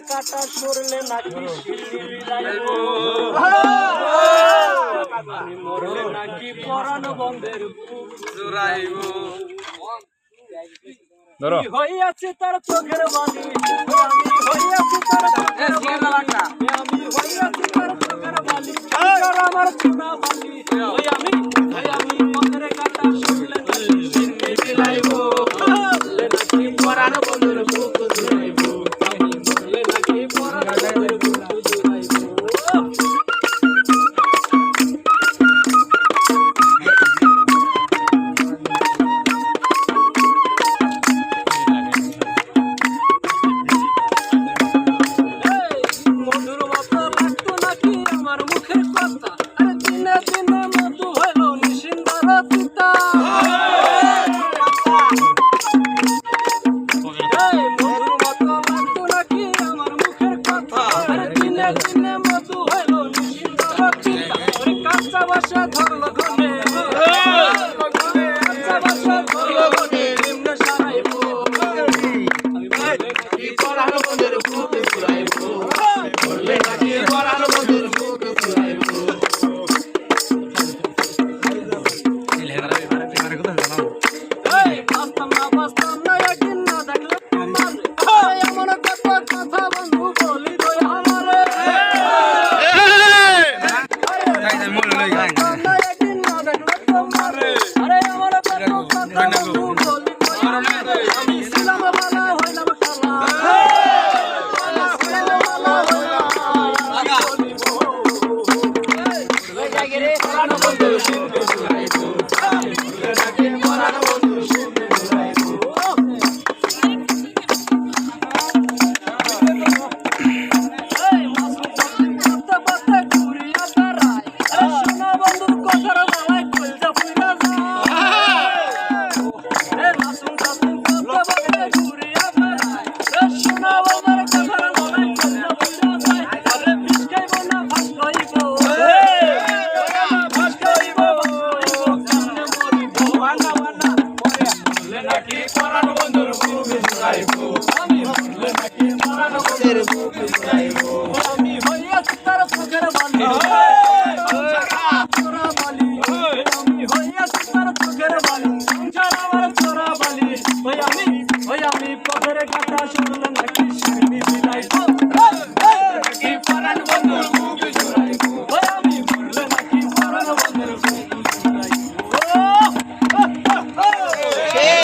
কাটা সরলে নাকি আমি মরলে নাকি পরাণ বন্ধের বুক জুড়াইব হইয়াছে তার চোখের বালি আমি হইয়াছি তার চোখের বালি আমি হইয়াছি তার চোখের বালি আর আমার চুনা বালি ওই আমি পথের কাটা সরলে নাকি শিরনি বিলাইব মরলে নাকি পরাণ বন্ধের বুক জুড়াইব আমি মরলে নাকি পরাণ বন্ধের বুক জুড়াইব আমি হইয়াছি তার চোখের বালি আমি হইয়াছি তার চোখের বালি